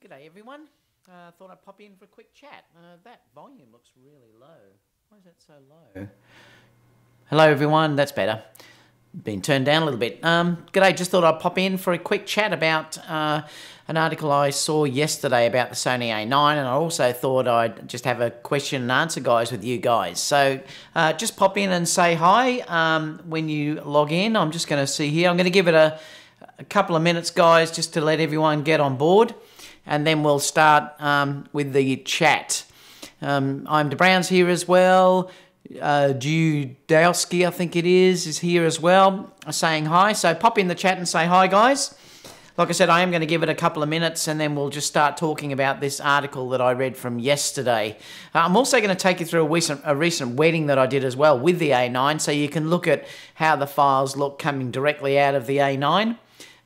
G'day everyone. Thought I'd pop in for a quick chat. That volume looks really low. Why is that so low? Hello everyone, that's better. Been turned down a little bit. G'day, just thought I'd pop in for a quick chat about an article I saw yesterday about the Sony A9, and I also thought I'd just have a question and answer, guys, with you guys. So just pop in and say hi when you log in. I'm just going to see here. I'm going to give it a couple of minutes, guys, just to let everyone get on board, and then we'll start with the chat. I'm DeBrown's here as well. Judowski, I think it is here as well, saying hi. So pop in the chat and say hi, guys. Like I said, I am going to give it a couple of minutes, and then we'll just start talking about this article that I read from yesterday. I'm also going to take you through a recent wedding that I did as well with the A9, so you can look at how the files look coming directly out of the A9.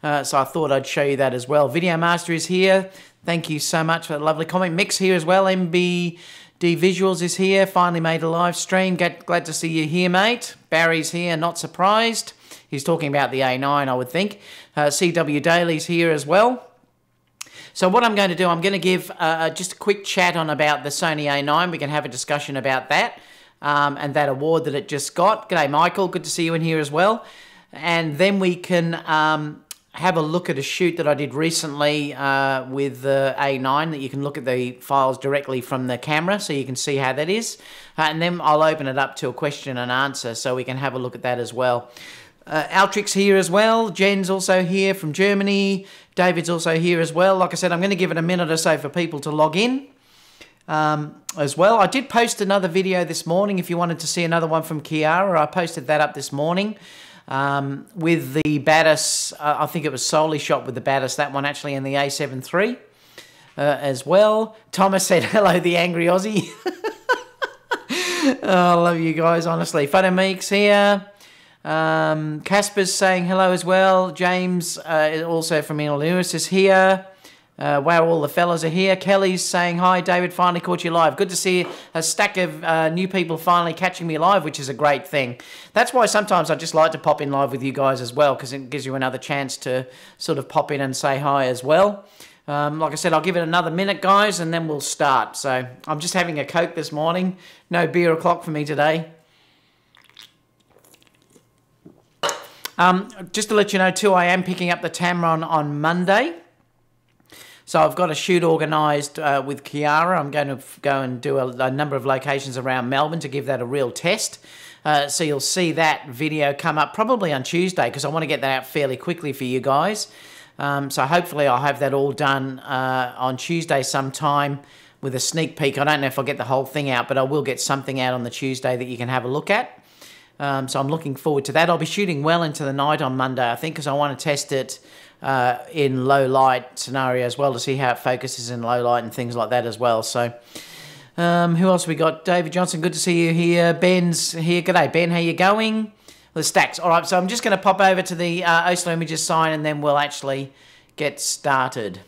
So I thought I'd show you that as well. Video Master is here. Thank you so much for that lovely comment. Mick's here as well. MBD Visuals is here. Finally made a live stream. Glad to see you here, mate. Barry's here. Not surprised. He's talking about the A9, I would think. CW Daly's here as well. So what I'm going to do, I'm going to give just a quick chat on about the Sony A9. We can have a discussion about that and that award that it just got. G'day, Michael. Good to see you in here as well. And then we can have a look at a shoot that I did recently with the A9, that you can look at the files directly from the camera, so you can see how that is. And then I'll open it up to a question and answer, so we can have a look at that as well. Altrix here as well. Jen's also here from Germany. David's also here as well. Like I said, I'm going to give it a minute or so for people to log in as well. I did post another video this morning. If you wanted to see another one from Kiara, I posted that up this morning. With the Batis, I think it was solely shot with the Batis, that one actually, in the A7III as well. Thomas said, hello, the angry Aussie. Oh, I love you guys, honestly. Photomeek's here. Casper's saying hello as well. James, also from Lewis, is here. Wow, all the fellas are here. Kelly's saying hi. David, finally caught you live. Good to see a stack of new people finally catching me live, which is a great thing. That's why sometimes I just like to pop in live with you guys as well, because it gives you another chance to sort of pop in and say hi as well. Like I said, I'll give it another minute, guys, and then we'll start. So I'm just having a Coke this morning. No beer o'clock for me today. Just to let you know too, I am picking up the Tamron on Monday. So I've got a shoot organised with Kiara. I'm going to go and do a number of locations around Melbourne to give that a real test. So you'll see that video come up probably on Tuesday, because I want to get that out fairly quickly for you guys. So hopefully I'll have that all done on Tuesday sometime with a sneak peek. I don't know if I'll get the whole thing out, but I will get something out on the Tuesday that you can have a look at. So I'm looking forward to that. I'll be shooting well into the night on Monday, I think, because I want to test it in low light scenario as well, to see how it focuses in low light and things like that as well. So who else we got? David Johnson, good to see you here. Ben's here. G'day, Ben. How you going? The stacks. All right, so I'm just going to pop over to the Oslo Images sign, and then we'll actually get started.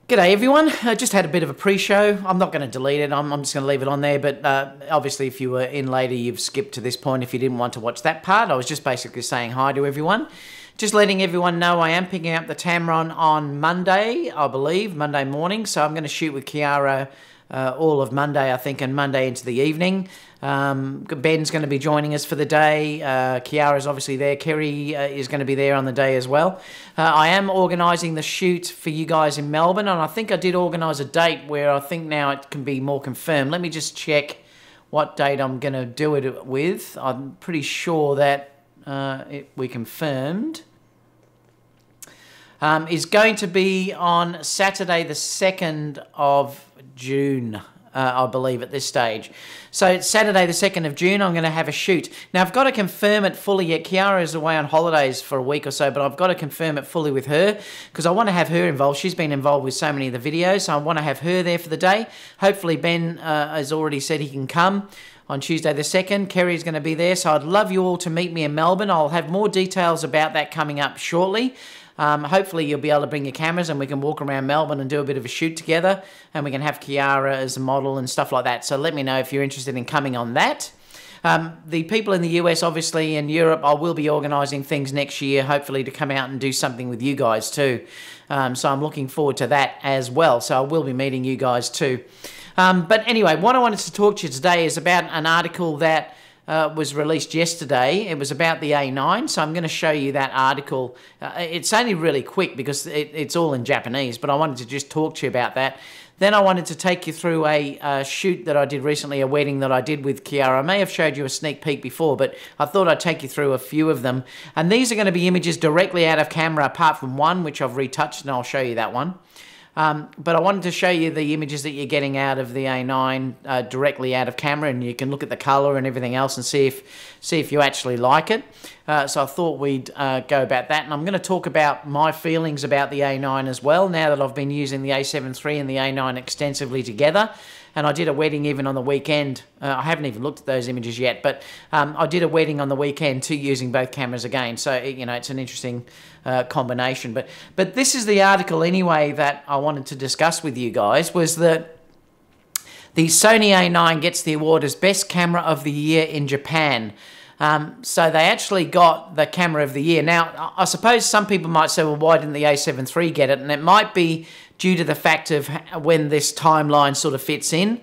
G'day everyone, I just had a bit of a pre-show. I'm not going to delete it, I'm just going to leave it on there, but obviously if you were in later, you've skipped to this point if you didn't want to watch that part. I was just basically saying hi to everyone. Just letting everyone know I am picking up the Tamron on Monday, I believe, Monday morning, so I'm going to shoot with Kiara all of Monday, I think, and Monday into the evening. Ben's going to be joining us for the day. Kiara's obviously there. Kerry is going to be there on the day as well. I am organising the shoot for you guys in Melbourne, and I think I did organise a date where I think now it can be more confirmed. Let me just check what date I'm going to do it with. I'm pretty sure that we confirmed. Is going to be on Saturday the 2nd of June, I believe, at this stage. So it's Saturday the 2nd of June, I'm going to have a shoot. Now, I've got to confirm it fully yet. Kiara is away on holidays for a week or so, but I've got to confirm it fully with her, because I want to have her involved. She's been involved with so many of the videos, so I want to have her there for the day. Hopefully, Ben has already said he can come on Tuesday the 2nd. Kerry's going to be there, so I'd love you all to meet me in Melbourne. I'll have more details about that coming up shortly. Hopefully you'll be able to bring your cameras and we can walk around Melbourne and do a bit of a shoot together, and we can have Kiara as a model and stuff like that. So let me know if you're interested in coming on that. The people in the US, obviously, in Europe, I will be organising things next year, hopefully to come out and do something with you guys too. So I'm looking forward to that as well. So I will be meeting you guys too. But anyway, what I wanted to talk to you today is about an article that was released yesterday. It was about the A9, so I'm going to show you that article. It's only really quick because it's all in Japanese, but I wanted to just talk to you about that. Then I wanted to take you through a shoot that I did recently, a wedding that I did with Kiara. I may have showed you a sneak peek before, but I thought I'd take you through a few of them. And these are going to be images directly out of camera, apart from one, which I've retouched, and I'll show you that one. But I wanted to show you the images that you're getting out of the A9 directly out of camera, and you can look at the color and everything else and see if you actually like it. So I thought we'd go about that, and I'm going to talk about my feelings about the A9 as well, now that I've been using the A7 III and the A9 extensively together. And I did a wedding even on the weekend. I haven't even looked at those images yet, but I did a wedding on the weekend too, using both cameras again. So, you know, it's an interesting combination. But this is the article anyway that I wanted to discuss with you guys, was that the Sony A9 gets the award as Best Camera of the Year in Japan. So they actually got the Camera of the Year. Now, I suppose some people might say, well, why didn't the A7 III get it? And it might be due to the fact of when this timeline sort of fits in.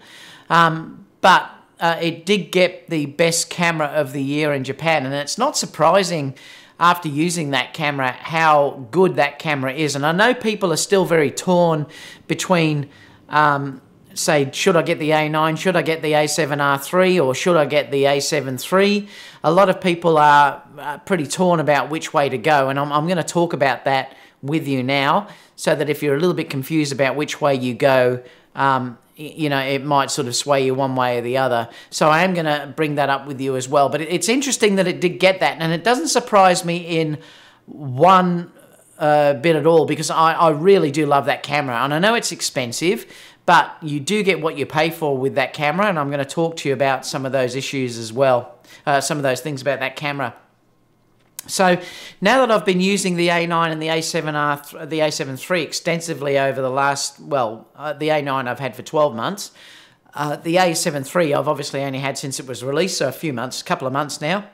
But it did get the Best Camera of the Year in Japan. And it's not surprising after using that camera how good that camera is. And I know people are still very torn between say, should I get the A9, should I get the A7R III, or should I get the A7 III? A lot of people are pretty torn about which way to go, and I'm going to talk about that with you now, so that if you're a little bit confused about which way you go, you know, it might sort of sway you one way or the other. So I am going to bring that up with you as well. But it's interesting that it did get that, and it doesn't surprise me in one bit at all, because I really do love that camera, and I know it's expensive, but you do get what you pay for with that camera, and I'm going to talk to you about some of those issues as well, some of those things about that camera. So now that I've been using the A9 and the A7 III extensively over the last, well, the A9 I've had for 12 months. The A7 III I've obviously only had since it was released, so a few months, a couple of months now.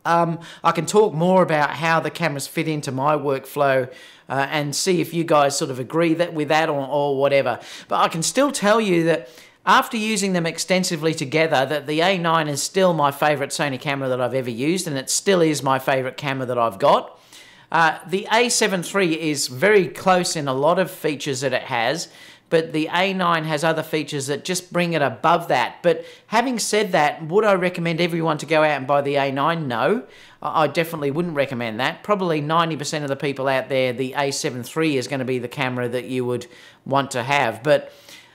I can talk more about how the cameras fit into my workflow and see if you guys sort of agree with that or whatever. But I can still tell you that after using them extensively together, that the A9 is still my favourite Sony camera that I've ever used, and it still is my favourite camera that I've got. The A7 III is very close in a lot of features that it has, but the A9 has other features that just bring it above that. But having said that, would I recommend everyone to go out and buy the A9? No, I definitely wouldn't recommend that. Probably 90% of the people out there, the A7 III is going to be the camera that you would want to have. But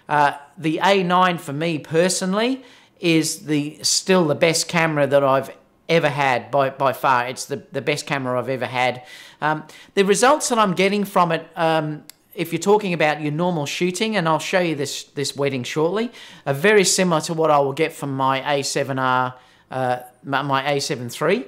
the A9 for me personally is still the best camera that I've ever had by far. It's the best camera I've ever had. The results that I'm getting from it, if you're talking about your normal shooting, and I'll show you this wedding shortly, are very similar to what I will get from my A7 III.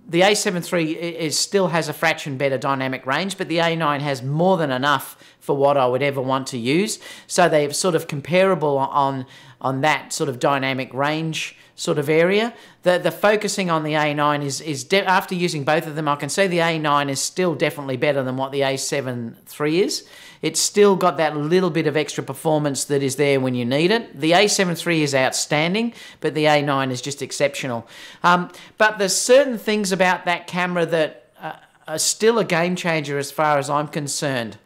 The A7 III still has a fraction better dynamic range, but the A9 has more than enough for what I would ever want to use. So they're sort of comparable on that sort of dynamic range sort of area. The focusing on the A9 is after using both of them, I can say the A9 is still definitely better than what the A7 III is. It's still got that little bit of extra performance that is there when you need it. The A7 III is outstanding, but the A9 is just exceptional. But there's certain things about that camera that are still a game changer as far as I'm concerned.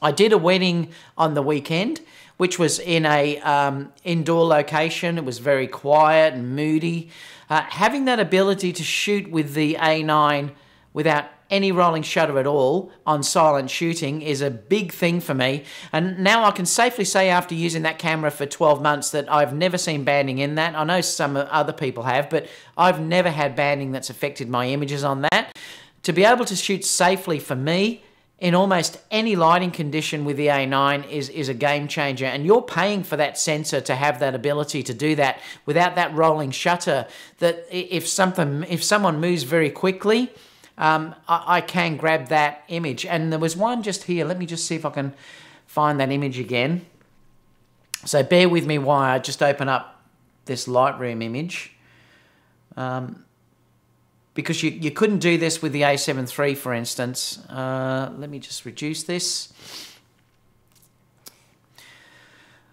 I did a wedding on the weekend, which was in a indoor location. It was very quiet and moody. Having that ability to shoot with the A9 without any rolling shutter at all on silent shooting is a big thing for me. And now I can safely say, after using that camera for 12 months, that I've never seen banding in that. I know some other people have, but I've never had banding that's affected my images on that. To be able to shoot safely for me in almost any lighting condition with the A9 is a game changer, and you're paying for that sensor to have that ability to do that without that rolling shutter, that if someone moves very quickly, I can grab that image. And there was one just here. Let me just see if I can find that image again. So bear with me while I just open up this Lightroom image. Because you couldn't do this with the A7 III, for instance. Let me just reduce this.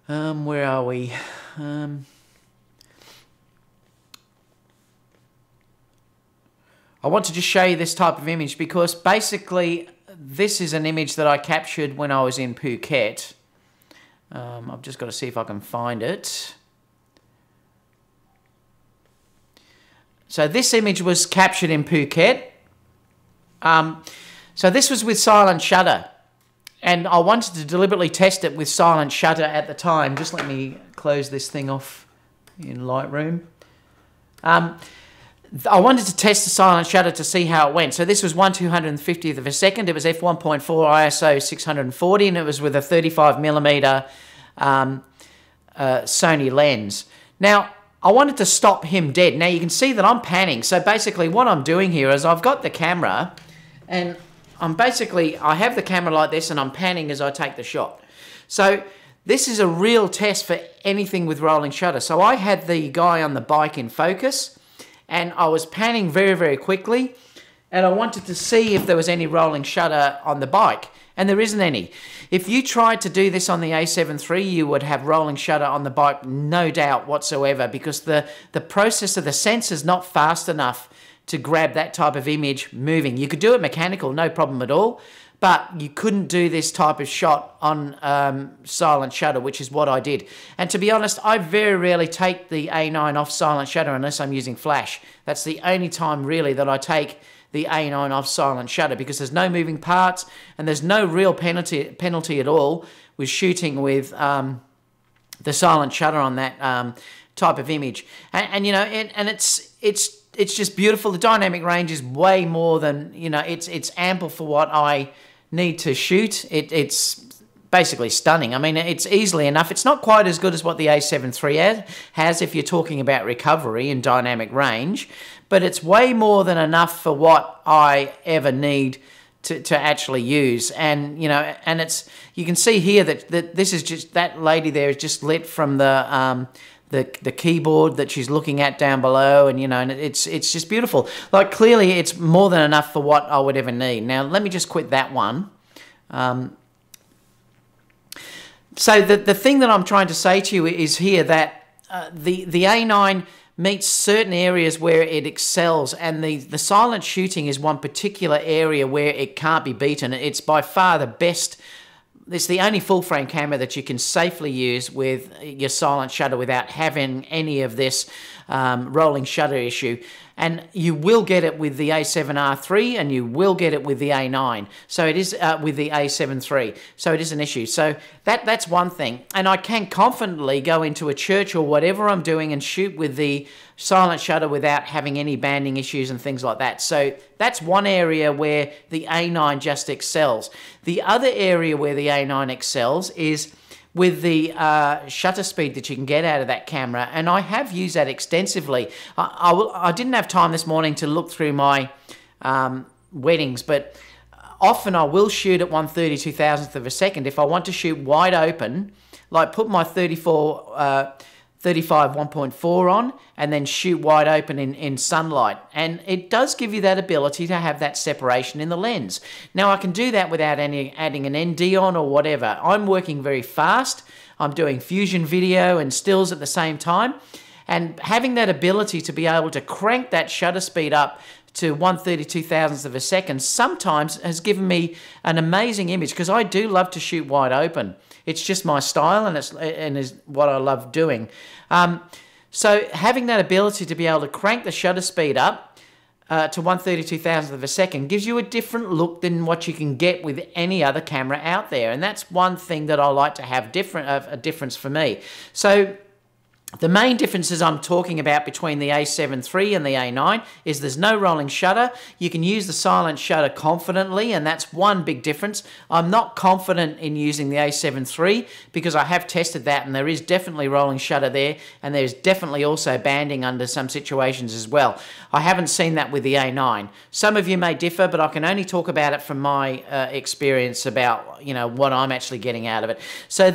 Where are we? I want to just show you this type of image because basically this is an image that I captured when I was in Phuket. I've just got to see if I can find it. So this image was captured in Phuket. So this was with silent shutter. And I wanted to deliberately test it with silent shutter at the time. Just let me close this thing off in Lightroom. I wanted to test the silent shutter to see how it went. So this was 1/250th of a second. It was f1.4 ISO 640 and it was with a 35mm Sony lens. Now, I wanted to stop him dead. Now you can see that I'm panning. So basically what I'm doing here is I've got the camera and I have the camera like this and I'm panning as I take the shot. So this is a real test for anything with rolling shutter. So I had the guy on the bike in focus and I was panning very, very quickly and I wanted to see if there was any rolling shutter on the bike, and there isn't any. If you tried to do this on the A7 III, you would have rolling shutter on the bike, no doubt whatsoever, because the process of the sensor's not fast enough to grab that type of image moving. You could do it mechanical, no problem at all, but you couldn't do this type of shot on silent shutter, which is what I did. And to be honest, I very rarely take the A9 off silent shutter unless I'm using flash. That's the only time really that I take the A9 off silent shutter, because there's no moving parts and there's no real penalty at all with shooting with the silent shutter on that type of image. And you know, it's just beautiful. The dynamic range is way more than, you know, it's ample for what I need to shoot. It's basically stunning. I mean, it's easily enough. It's not quite as good as what the A7 III has if you're talking about recovery and dynamic range, but it's way more than enough for what I ever need to actually use. And, you know, and it's, you can see here that this is just, that lady there is just lit from the keyboard that she's looking at down below, and you know, and it's just beautiful. Like, clearly it's more than enough for what I would ever need. Now let me just quit that one. So the thing that I'm trying to say to you is here that the A9 meets certain areas where it excels, and the silent shooting is one particular area where it can't be beaten. It's by far the best. It's the only full frame camera that you can safely use with your silent shutter without having any of this rolling shutter issue. And you will get it with the A7R III and you will get it with the A9. So it is with the A7 III. So it is an issue. So that's one thing. And I can confidently go into a church or whatever I'm doing and shoot with the silent shutter without having any banding issues and things like that. So that's one area where the A9 just excels. The other area where the A9 excels is with the shutter speed that you can get out of that camera, and I have used that extensively. I didn't have time this morning to look through my weddings, but often I will shoot at 1/32,000th of a second. If I want to shoot wide open, like put my 35 1.4 on and then shoot wide open in sunlight, and it does give you that ability to have that separation in the lens. Now I can do that without adding an ND on or whatever. I'm working very fast. I'm doing fusion video and stills at the same time, and having that ability to be able to crank that shutter speed up to 1/32,000th of a second sometimes has given me an amazing image, because I do love to shoot wide open. It's just my style, and is what I love doing. So having that ability to be able to crank the shutter speed up to 1/32,000th of a second gives you a different look than what you can get with any other camera out there. And that's one thing that I like to have a difference for me. So the main differences I'm talking about between the A7 III and the A9 is there's no rolling shutter. You can use the silent shutter confidently, and that's one big difference. I'm not confident in using the A7 III because I have tested that, and there is definitely rolling shutter there, and there's definitely also banding under some situations as well. I haven't seen that with the A9. Some of you may differ, but I can only talk about it from my experience about, you know, what I'm actually getting out of it. So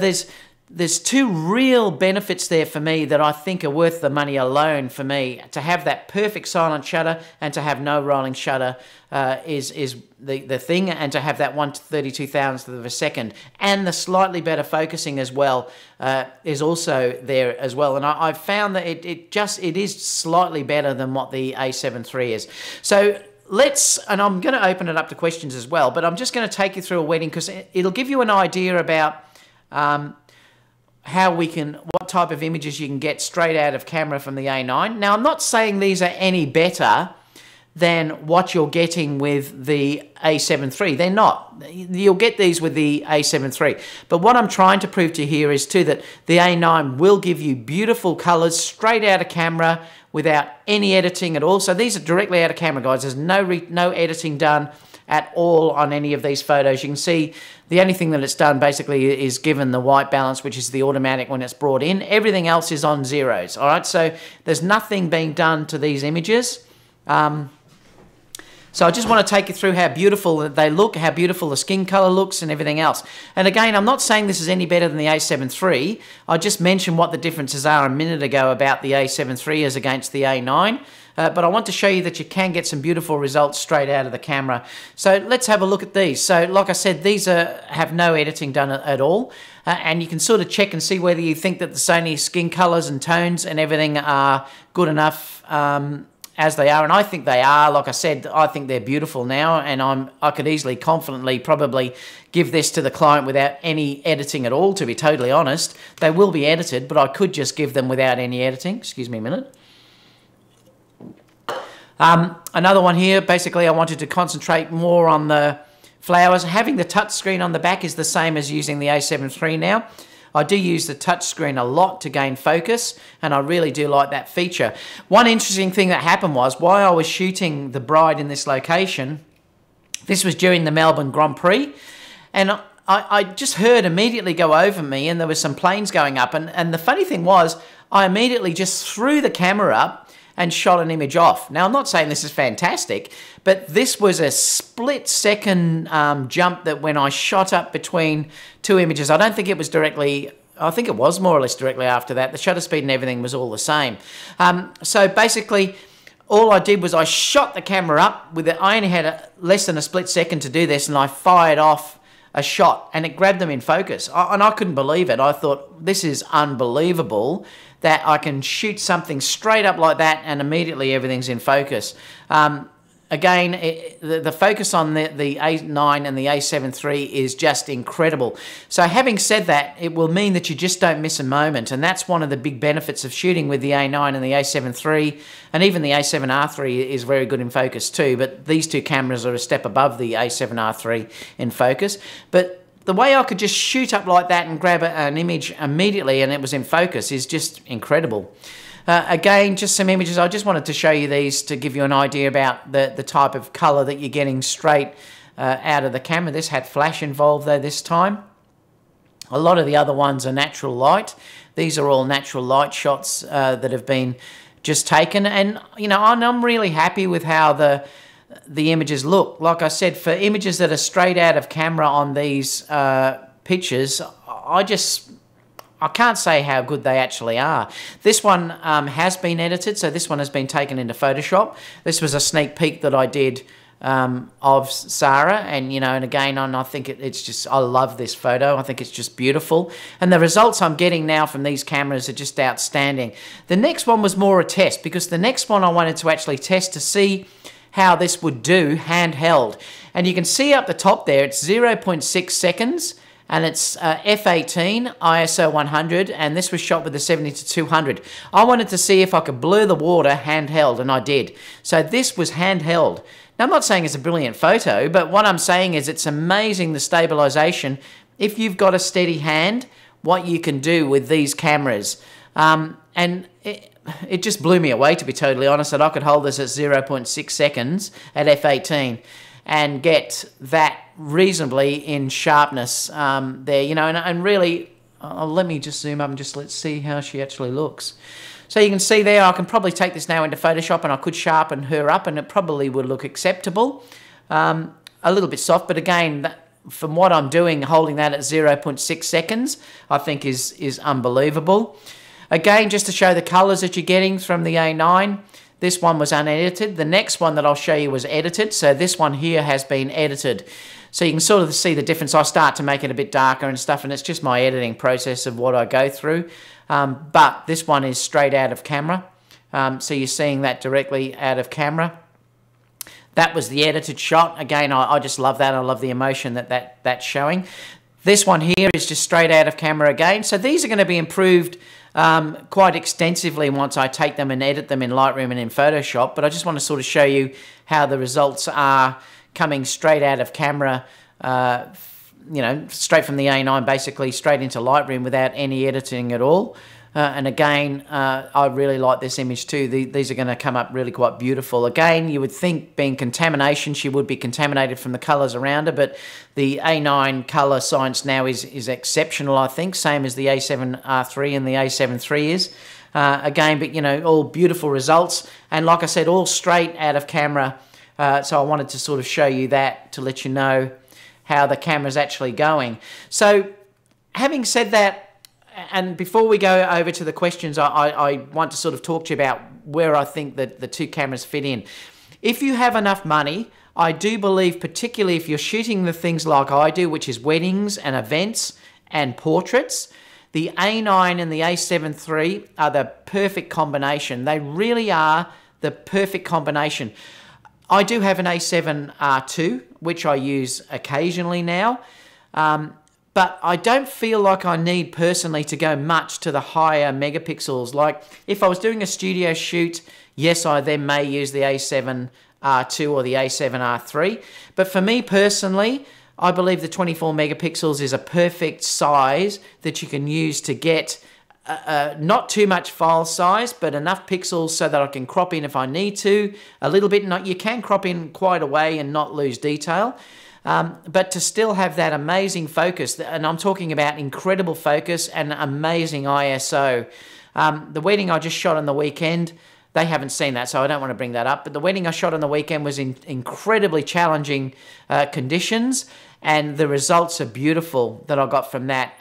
there's two real benefits there for me that I think are worth the money alone for me. To have that perfect silent shutter and to have no rolling shutter is the thing, and to have that 1/32,000th of a second, and the slightly better focusing as well is also there as well. And I've found that it is slightly better than what the A7 III is. So and I'm going to open it up to questions as well, but I'm just going to take you through a wedding because it'll give you an idea about what type of images you can get straight out of camera from the A9. Now, I'm not saying these are any better than what you're getting with the A7 III. They're not. You'll get these with the A7 III. But what I'm trying to prove to you here is too that the A9 will give you beautiful colors straight out of camera without any editing at all. So these are directly out of camera, guys. There's no editing done at all on any of these photos. You can see the only thing that it's done basically is given the white balance, which is the automatic when it's brought in. Everything else is on zeros, all right? So there's nothing being done to these images. So I just want to take you through how beautiful they look, how beautiful the skin color looks and everything else. And again, I'm not saying this is any better than the A7 III. I just mentioned what the differences are a minute ago about the A7 III as against the A9. But I want to show you that you can get some beautiful results straight out of the camera. So let's have a look at these. So like I said, these have no editing done at all. And you can sort of check and see whether you think that the Sony skin colors and tones and everything are good enough as they are. And I think they are. Like I said, I think they're beautiful now. And I could easily, confidently probably give this to the client without any editing at all, to be totally honest. They will be edited, but I could just give them without any editing. Excuse me a minute. Another one here, basically I wanted to concentrate more on the flowers. Having the touch screen on the back is the same as using the A7 III now. I do use the touch screen a lot to gain focus, and I really do like that feature. One interesting thing that happened was, while I was shooting the bride in this location, this was during the Melbourne Grand Prix, and I just heard immediately go over me, and there were some planes going up, and the funny thing was, I immediately just threw the camera up and shot an image off. Now, I'm not saying this is fantastic, but this was a split-second jump that when I shot up between two images, I don't think it was directly, I think it was more or less directly after that. The shutter speed and everything was all the same. So basically, all I did was I shot the camera up with it. I only had less than a split second to do this, and I fired off a shot, and it grabbed them in focus. And I couldn't believe it. I thought, this is unbelievable that I can shoot something straight up like that and immediately everything's in focus. Again, the focus on the A9 and the A7 III is just incredible. So having said that, it will mean that you just don't miss a moment, and that's one of the big benefits of shooting with the A9 and the A7 III, and even the A7R III is very good in focus too, but these two cameras are a step above the A7R III in focus. But the way I could just shoot up like that and grab an image immediately and it was in focus is just incredible. Again, just some images. I just wanted to show you these to give you an idea about the type of colour that you're getting straight out of the camera. This had flash involved though this time. A lot of the other ones are natural light. These are all natural light shots that have been just taken. And, you know, I'm really happy with how the images look. Like I said, for images that are straight out of camera on these pictures, I can't say how good they actually are. This one has been edited, so this one has been taken into Photoshop. This was a sneak peek that I did of Sarah, and you know, and again, I think it's just, I love this photo. I think it's just beautiful, and the results I'm getting now from these cameras are just outstanding. The next one was more a test, because the next one I wanted to actually test to see how this would do handheld. And you can see up the top there, it's 0.6 seconds, and it's f/18 ISO 100, and this was shot with the 70-200. I wanted to see if I could blur the water handheld, and I did. So this was handheld. Now, I'm not saying it's a brilliant photo, but what I'm saying is it's amazing the stabilization. If you've got a steady hand, what you can do with these cameras. And it just blew me away, to be totally honest, that I could hold this at 0.6 seconds at f/18 and get that reasonably in sharpness there, you know, and really, let me just zoom up and just let's see how she actually looks. So you can see there, I can probably take this now into Photoshop and I could sharpen her up and it probably would look acceptable. A little bit soft, but again, from what I'm doing, holding that at 0.6 seconds, I think is unbelievable. Again, just to show the colors that you're getting from the A9, this one was unedited. The next one that I'll show you was edited. So this one here has been edited. So you can sort of see the difference. I start to make it a bit darker and stuff, and it's just my editing process of what I go through. But this one is straight out of camera. So you're seeing that directly out of camera. That was the edited shot. Again, I just love that. I love the emotion that's showing. This one here is just straight out of camera again. So these are going to be improved quite extensively once I take them and edit them in Lightroom and in Photoshop. But I just want to sort of show you how the results are coming straight out of camera, you know, straight from the A9, basically straight into Lightroom without any editing at all. And again, I really like this image too. These are going to come up really quite beautiful. Again, you would think being contamination, she would be contaminated from the colours around her, but the A9 colour science now is exceptional, I think, same as the A7R3 and the A7 III is. Again, but you know, all beautiful results. And like I said, all straight out of camera. So I wanted to sort of show you that to let you know how the camera's actually going. So having said that, and before we go over to the questions, I want to sort of talk to you about where I think that the two cameras fit in. If you have enough money, I do believe, particularly if you're shooting the things like I do, which is weddings and events and portraits, the A9 and the A7 III are the perfect combination. They really are the perfect combination. I do have an A7R2, which I use occasionally now. But I don't feel like I need personally to go much to the higher megapixels. Like if I was doing a studio shoot, yes, I then may use the A7R2 or the A7R3. But for me personally, I believe the 24 megapixels is a perfect size that you can use to get not too much file size, but enough pixels so that I can crop in if I need to. A little bit, you can crop in quite a way and not lose detail. But to still have that amazing focus, and I'm talking about incredible focus and amazing ISO. The wedding I just shot on the weekend, they haven't seen that, so I don't want to bring that up. But the wedding I shot on the weekend was in incredibly challenging conditions, and the results are beautiful that I got from that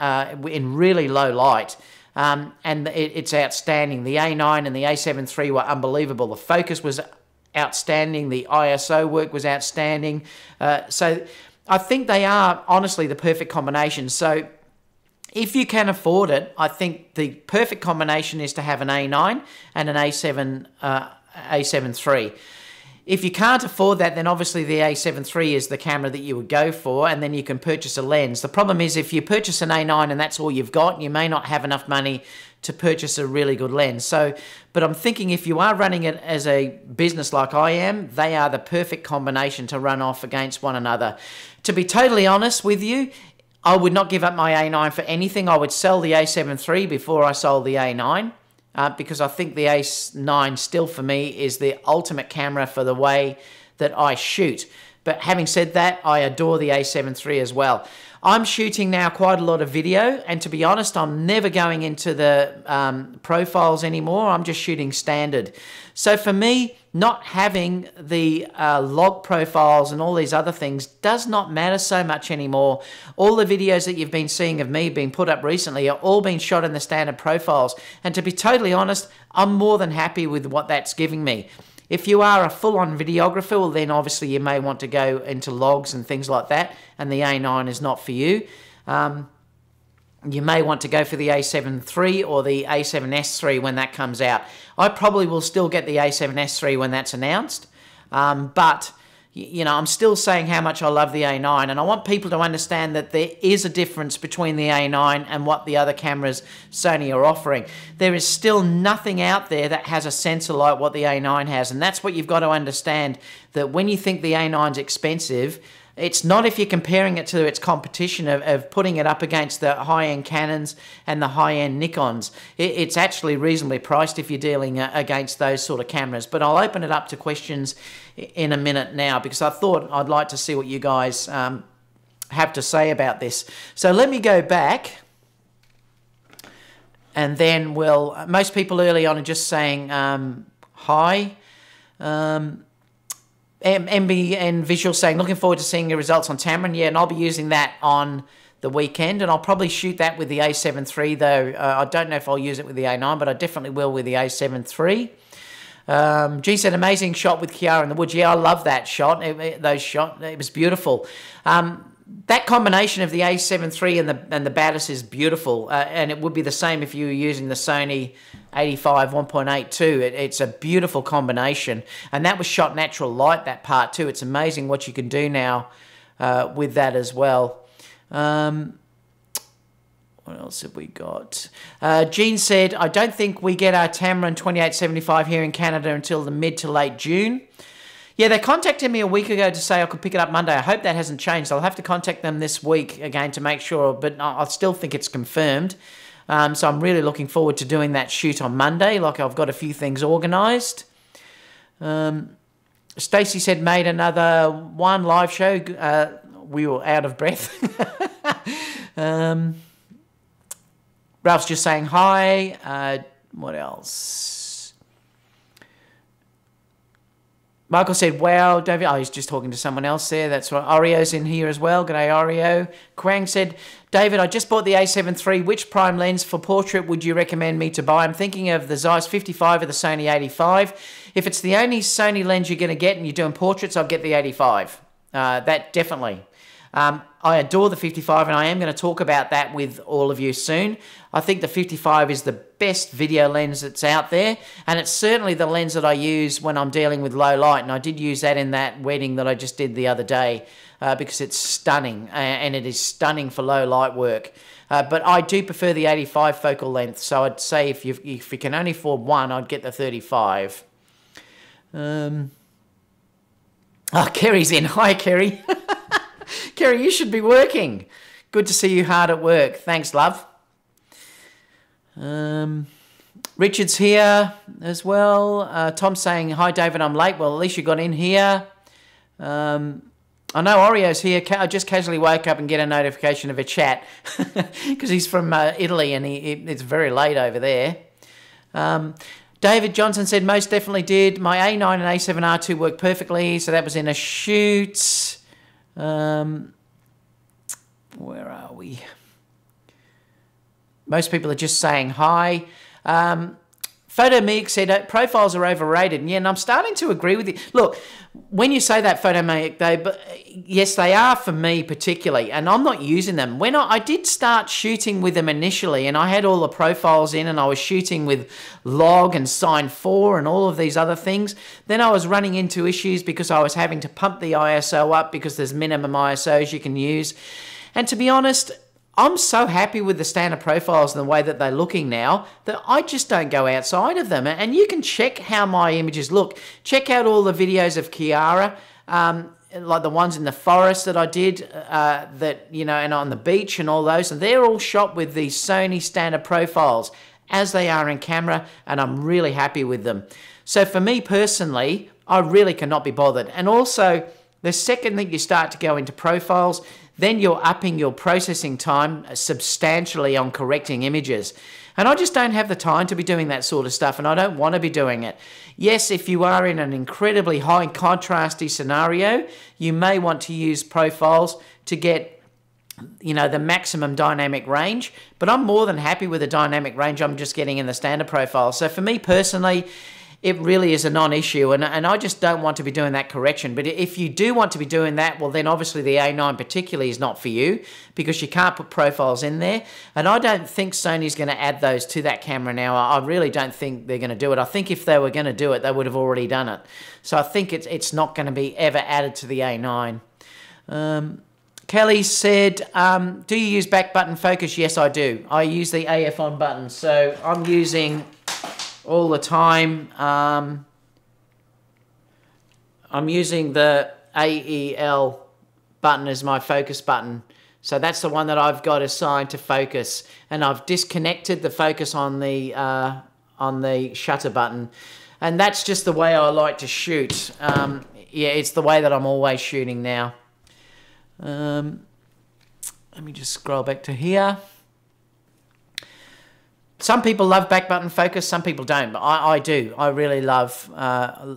in really low light. And it's outstanding. The A9 and the A7 III were unbelievable. The focus was outstanding. The ISO work was outstanding. So I think they are honestly the perfect combination. So if you can afford it, I think the perfect combination is to have an A9 and an A7 III. If you can't afford that, then obviously the A7 III is the camera that you would go for, and then you can purchase a lens. The problem is if you purchase an A9 and that's all you've got, you may not have enough money to purchase a really good lens. So, but I'm thinking if you are running it as a business like I am, they are the perfect combination to run off against one another. To be totally honest with you, I would not give up my A9 for anything. I would sell the A7 III before I sold the A9. Because I think the A9 still for me is the ultimate camera for the way that I shoot. But having said that, I adore the A7 III as well. I'm shooting now quite a lot of video, and to be honest, I'm never going into the profiles anymore. I'm just shooting standard. So for me, not having the log profiles and all these other things does not matter so much anymore. All the videos that you've been seeing of me being put up recently are all being shot in the standard profiles. And to be totally honest, I'm more than happy with what that's giving me. If you are a full-on videographer, well, then obviously you may want to go into logs and things like that, and the A9 is not for you. You may want to go for the A7 III or the A7S III when that comes out. I probably will still get the A7S III when that's announced, but you know, I'm still saying how much I love the A9, and I want people to understand that there is a difference between the A9 and what the other cameras Sony are offering. There is still nothing out there that has a sensor like what the A9 has, and that's what you've got to understand, that when you think the A9's expensive, it's not if you're comparing it to its competition of putting it up against the high-end Canons and the high-end Nikons. It's actually reasonably priced if you're dealing against those sort of cameras. But I'll open it up to questions in a minute now, because I thought I'd like to see what you guys have to say about this. So let me go back, and then most people early on are just saying hi. MBN Visual saying, looking forward to seeing your results on Tamron. Yeah, and I'll be using that on the weekend, and I'll probably shoot that with the A7 III, though. I don't know if I'll use it with the A9, but I definitely will with the A7 III. G said, amazing shot with Kiara in the woods. Yeah, I love that shot. It was beautiful. That combination of the A7 III and the Batis is beautiful, and it would be the same if you were using the Sony 85 1.8 too. It's a beautiful combination, and that was shot natural light, that part too. It's amazing what you can do now with that as well. What else have we got? Jean said, I don't think we get our Tamron 2875 here in Canada until the mid to late June. Yeah, they contacted me a week ago to say I could pick it up Monday. I hope that hasn't changed. I'll have to contact them this week again to make sure, but I still think it's confirmed. So I'm really looking forward to doing that shoot on Monday. Like, I've got a few things organised. Stacey said, made another one live show. We were out of breath. Ralph's just saying hi. What else? Michael said, wow, David. Oh, he's just talking to someone else there. That's right. Oreo's in here as well. G'day, Oreo. Quang said, David, I just bought the A7 III. Which prime lens for portrait would you recommend me to buy? I'm thinking of the Zeiss 55 or the Sony 85. If it's the only Sony lens you're going to get and you're doing portraits, I'll get the 85. That definitely. I adore the 55, and I am going to talk about that with all of you soon. I think the 55 is the best video lens that's out there, and it's certainly the lens that I use when I'm dealing with low light, and I did use that in that wedding that I just did the other day because it's stunning, and it is stunning for low light work. But I do prefer the 85 focal length, so I'd say if you can only afford one, I'd get the 35. Oh, Kerry's in. Hi, Kerry. Kerry, you should be working. Good to see you hard at work. Thanks, love. Richard's here as well. Tom's saying, hi, David, I'm late. Well, at least you got in here. I know Oreo's here. I just casually woke up and get a notification of a chat because he's from Italy and it's very late over there. David Johnson said, most definitely did. My A9 and A7R2 worked perfectly, so that was in a shoot. Where are we? Most people are just saying hi. Photomig said profiles are overrated. Yeah, and I'm starting to agree with you. Look, when you say that, Photomig, yes, they are for me particularly, and I'm not using them. When I did start shooting with them initially, and I had all the profiles in, and I was shooting with log and Sign 4 and all of these other things, then I was running into issues because I was having to pump the ISO up because there's minimum ISOs you can use. And to be honest, I'm so happy with the standard profiles and the way that they're looking now that I just don't go outside of them. And you can check how my images look. Check out all the videos of Kiara, like the ones in the forest that I did, and on the beach and all those. And they're all shot with the Sony standard profiles as they are in camera, and I'm really happy with them. So for me personally, I really cannot be bothered. And also, the second that you start to go into profiles, then you're upping your processing time substantially on correcting images. And I just don't have the time to be doing that sort of stuff, and I don't want to be doing it. Yes, if you are in an incredibly high contrasty scenario, you may want to use profiles to get, the maximum dynamic range, but I'm more than happy with the dynamic range I'm just getting in the standard profile. So for me personally, it really is a non-issue, and I just don't want to be doing that correction. But if you do want to be doing that, well, then obviously the A9 particularly is not for you because you can't put profiles in there. And I don't think Sony's going to add those to that camera now. I really don't think they're going to do it. I think if they were going to do it, they would have already done it. So I think it's not going to be ever added to the A9. Kelly said, do you use back button focus? Yes, I do. I use the AF on button. So I'm using all the time. I'm using the AEL button as my focus button. So that's the one that I've got assigned to focus. And I've disconnected the focus on the shutter button. And that's just the way I like to shoot. Yeah, it's the way that I'm always shooting now. Let me just scroll back to here. Some people love back button focus, some people don't, but I do. I really love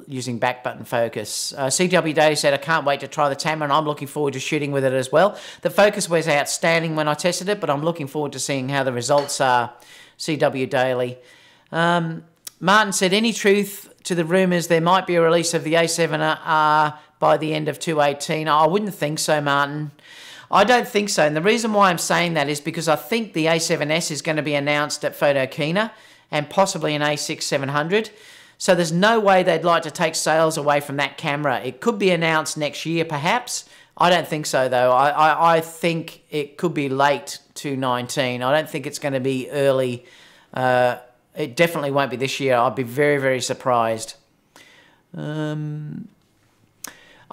using back button focus. CW Daily said, I can't wait to try the Tamron, and I'm looking forward to shooting with it as well. The focus was outstanding when I tested it, but I'm looking forward to seeing how the results are. CW Daily. Martin said, any truth to the rumours there might be a release of the A7R by the end of 2018? I wouldn't think so, Martin. I don't think so, and the reason why I'm saying that is because I think the A7S is going to be announced at Photokina and possibly an A6-700. So there's no way they'd like to take sales away from that camera. It could be announced next year, perhaps. I don't think so, though. I think it could be late 2019. I don't think it's going to be early. It definitely won't be this year. I'd be very, very surprised.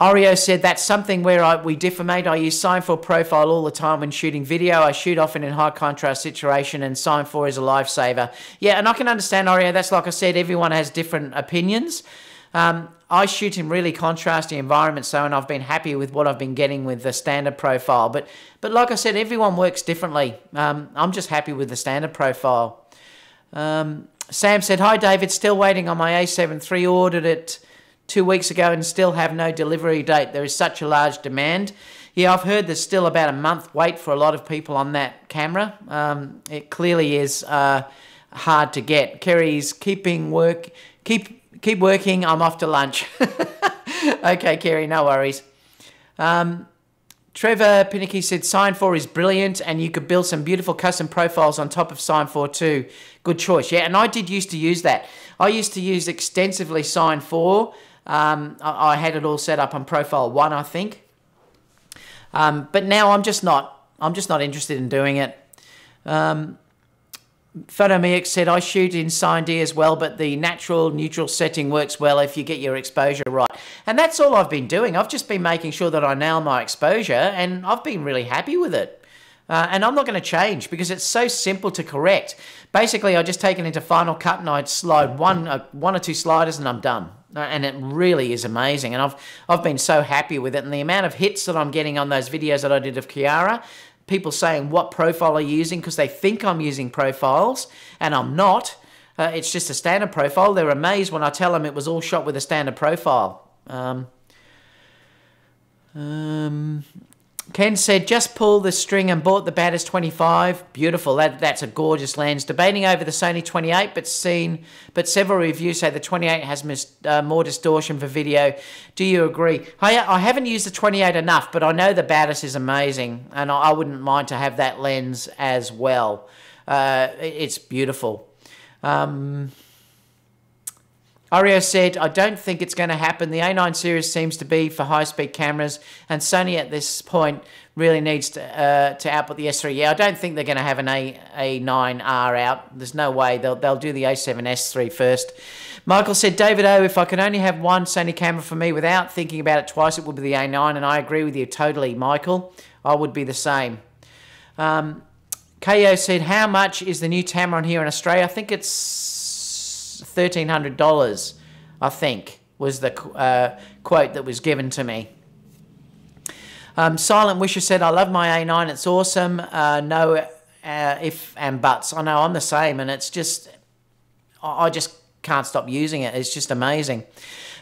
Oreo said, that's something where we differ, mate. I use Sony Profile all the time when shooting video. I shoot often in high contrast situation, and Sony 4 is a lifesaver. Yeah, and I can understand, Oreo. That's like I said, everyone has different opinions. I shoot in really contrasty environments, and I've been happy with what I've been getting with the standard profile. But like I said, everyone works differently. I'm just happy with the standard profile. Sam said, hi, David. Still waiting on my A7 III. Ordered it 2 weeks ago and still have no delivery date. There is such a large demand. Yeah, I've heard there's still about a month wait for a lot of people on that camera. It clearly is hard to get. Kerry's keep working. I'm off to lunch. Okay, Kerry, no worries. Trevor Pinicky said, Sign 4 is brilliant and you could build some beautiful custom profiles on top of Sign 4 too. Good choice. Yeah, and I did used to use that. I used to use extensively Sign 4. I had it all set up on Profile 1, I think. But now I'm just not interested in doing it. Photomix said, I shoot in Sign D as well, but the natural neutral setting works well if you get your exposure right. And that's all I've been doing. I've just been making sure that I nail my exposure, and I've been really happy with it. And I'm not going to change because it's so simple to correct. Basically, I just take it into Final Cut and I'd slide one or two sliders and I'm done. And it really is amazing. And I've been so happy with it. And the amount of hits that I'm getting on those videos that I did of Kiara, people saying what profile are you using because they think I'm using profiles and I'm not. It's just a standard profile. They're amazed when I tell them it was all shot with a standard profile. Ken said, just pull the string and bought the Batters 25. Beautiful. That's a gorgeous lens. Debating over the Sony 28, but several reviews say the 28 has more distortion for video. Do you agree? I haven't used the 28 enough, but I know the Batters is amazing, and I wouldn't mind to have that lens as well. It's beautiful. Oreo said, I don't think it's going to happen. The A9 series seems to be for high-speed cameras, and Sony at this point really needs to output the S3. Yeah, I don't think they're going to have an A9R out. There's no way. They'll do the A7S III first. Michael said, David O, if I could only have one Sony camera for me without thinking about it twice, it would be the A9, and I agree with you totally, Michael. I would be the same. KO said, how much is the new Tamron here in Australia? I think it's $1,300, I think, was the quote that was given to me. Silent Wisher said, I love my A9, it's awesome. No if and buts. I know, I'm the same, and it's just, I just can't stop using it. It's just amazing.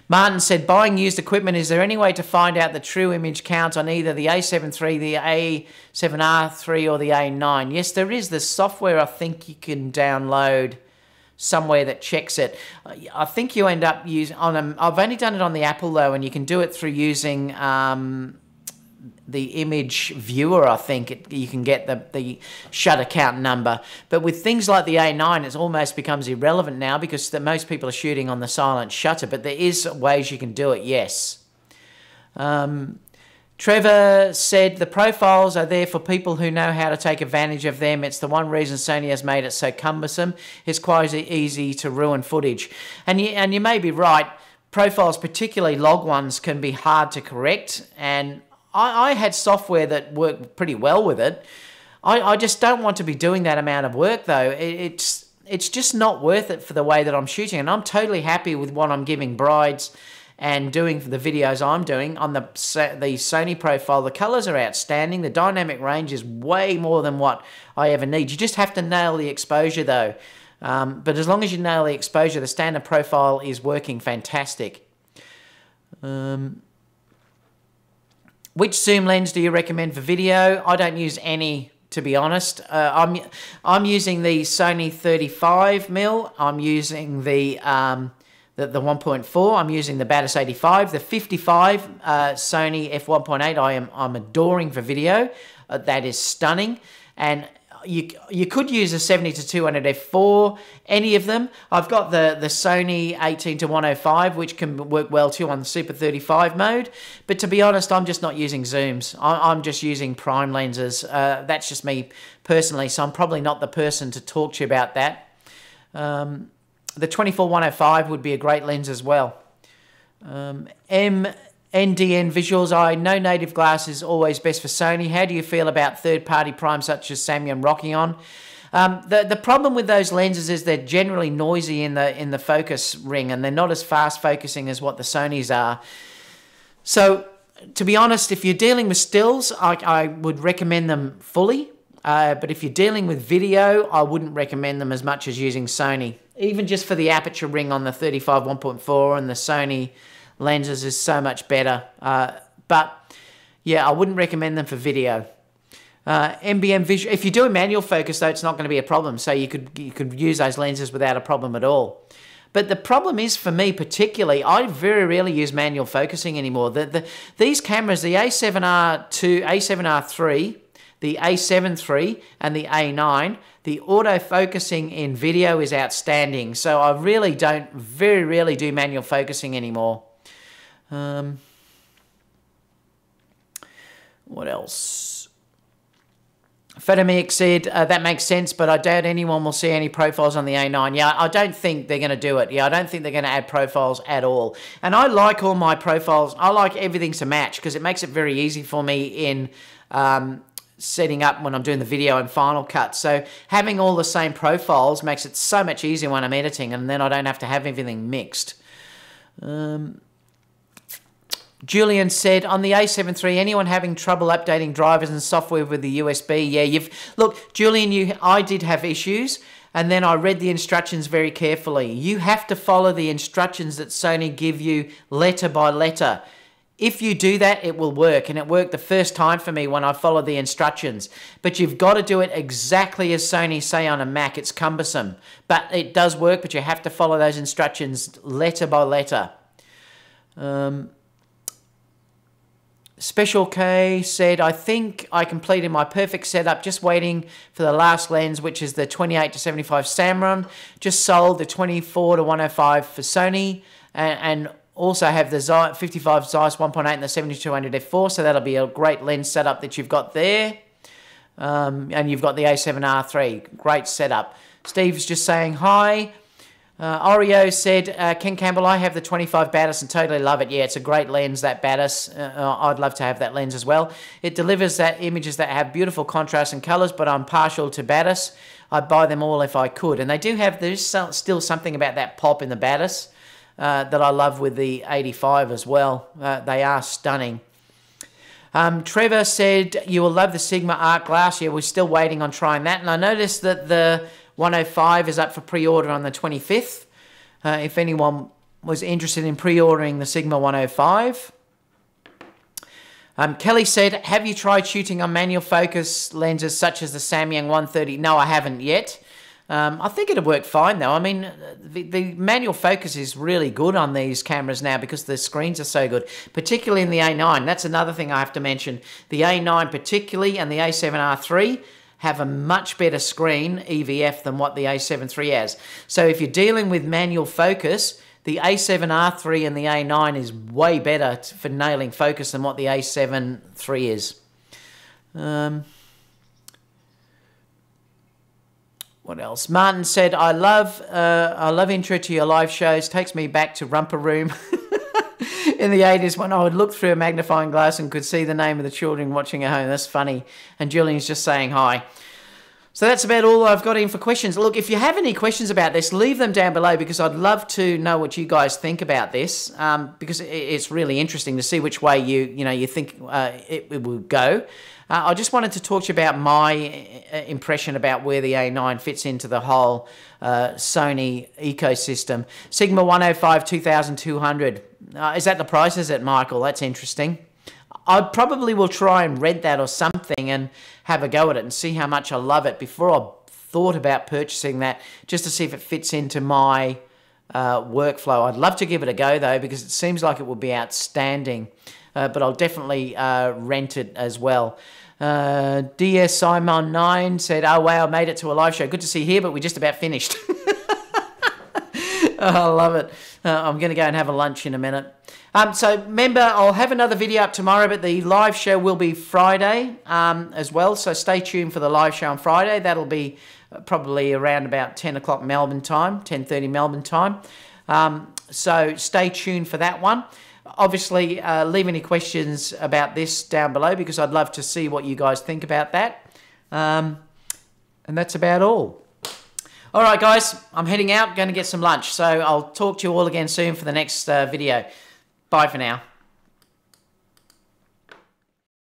Martin said, buying used equipment, is there any way to find out the true image count on either the A7 III, the A7R III, or the A9? Yes, there is. There's software I think you can download somewhere that checks it. I think you end up using I've only done it on the Apple though, and you can do it through using the image viewer. I think you can get the shutter count number. But with things like the A9, it almost becomes irrelevant now because most people are shooting on the silent shutter. But there is ways you can do it. Yes. Trevor said, the profiles are there for people who know how to take advantage of them. It's the one reason Sony has made it so cumbersome. It's quite easy to ruin footage. And you may be right. Profiles, particularly log ones, can be hard to correct. And I had software that worked pretty well with it. I just don't want to be doing that amount of work, though. It's just not worth it for the way that I'm shooting. And I'm totally happy with what I'm giving brides and doing for the videos I'm doing on the Sony Profile. The colours are outstanding. The dynamic range is way more than what I ever need. You just have to nail the exposure, though. But as long as you nail the exposure, the standard profile is working fantastic. Which zoom lens do you recommend for video? I don't use any, to be honest. I'm using the Sony 35mm. I'm using the 1.4. I'm using the Batis 85. The 55 Sony f1.8 I'm adoring for video. That is stunning. And you could use a 70-200 f4, any of them. I've got the Sony 18-105, which can work well too on the Super 35 mode. But to be honest, I'm just not using zooms. I'm just using prime lenses. That's just me personally, so I'm probably not the person to talk to you about that. The 24-105 would be a great lens as well. NDN Visuals, I know native glass is always best for Sony. How do you feel about third-party primes such as Samyang and Rockion? The problem with those lenses is they're generally noisy in the focus ring, and they're not as fast focusing as what the Sonys are. So, to be honest, if you're dealing with stills, I would recommend them fully. But if you're dealing with video, I wouldn't recommend them as much as using Sony. Even just for the aperture ring on the 35 1.4 and the Sony lenses is so much better. But yeah, I wouldn't recommend them for video. MBM visual. If you do a manual focus though, it's not going to be a problem. So you could use those lenses without a problem at all. But the problem is for me particularly, I very rarely use manual focusing anymore. These cameras, the A7R2, A7R3, the A7III and the A9, the autofocusing in video is outstanding. So I really don't, very rarely do manual focusing anymore. What else? Photomix said, that makes sense, but I doubt anyone will see any profiles on the A9. Yeah, I don't think they're going to do it. Yeah, I don't think they're going to add profiles at all. And I like all my profiles. I like everything to match because it makes it very easy for me in setting up when I'm doing the video and Final Cut. So having all the same profiles makes it so much easier when I'm editing, and then I don't have to have everything mixed. Julian said, on the A7 III, anyone having trouble updating drivers and software with the USB? Yeah, look, Julian, I did have issues, and then I read the instructions very carefully. You have to follow the instructions that Sony give you letter by letter. If you do that, it will work, and it worked the first time for me when I followed the instructions. But you've got to do it exactly as Sony say on a Mac. It's cumbersome, but it does work, but you have to follow those instructions letter by letter. Special K said, I think I completed my perfect setup, just waiting for the last lens, which is the 28-75 Samron. Just sold the 24-105 for Sony, and also have the 55 Zeiss 1.8 and the 7200 f4, so that'll be a great lens setup that you've got there. And you've got the A7R3, great setup. Steve's just saying hi. Oreo said, Ken Campbell, I have the 25 Batis and totally love it. Yeah, it's a great lens, that Batis. I'd love to have that lens as well. It delivers that images that have beautiful contrast and colours, but I'm partial to Batis. I'd buy them all if I could. And they do have, there's still something about that pop in the Batis that I love with the 85 as well. They are stunning. Trevor said, you will love the Sigma Art Glass. Yeah, we're still waiting on trying that. And I noticed that the 105 is up for pre-order on the 25th. If anyone was interested in pre-ordering the Sigma 105. Kelly said, have you tried shooting on manual focus lenses such as the Samyang 130? No, I haven't yet. I think it'd work fine though. I mean, the manual focus is really good on these cameras now because the screens are so good, particularly in the A9. That's another thing I have to mention. The A9 particularly and the A7R3 have a much better screen, EVF, than what the A7 III has. So if you're dealing with manual focus, the A7R3 and the A9 is way better for nailing focus than what the A7 III is. What else? Martin said, I love intro to your live shows. Takes me back to Romper Room in the 80s when I would look through a magnifying glass and could see the name of the children watching at home. That's funny. And Julian's just saying hi. So that's about all I've got in for questions. Look, if you have any questions about this, leave them down below because I'd love to know what you guys think about this, because it's really interesting to see which way you think it will go. I just wanted to talk to you about my impression about where the A9 fits into the whole Sony ecosystem. Sigma 105 2200. Is that the price, is it, Michael? That's interesting. I probably will try and rent that or something and have a go at it and see how much I love it before I thought about purchasing that, just to see if it fits into my workflow. I'd love to give it a go though, because it seems like it would be outstanding, but I'll definitely rent it as well. DS Simon 9 said, oh wow, I made it to a live show. Good to see you here, but we just about finished. I love it. I'm going to go and have a lunch in a minute. So remember, I'll have another video up tomorrow, but the live show will be Friday as well. So stay tuned for the live show on Friday. That'll be probably around about 10 o'clock Melbourne time, 10:30 Melbourne time. So stay tuned for that one. Obviously, leave any questions about this down below because I'd love to see what you guys think about that. And that's about all. All right, guys, I'm heading out, going to get some lunch. So I'll talk to you all again soon for the next video. Bye for now.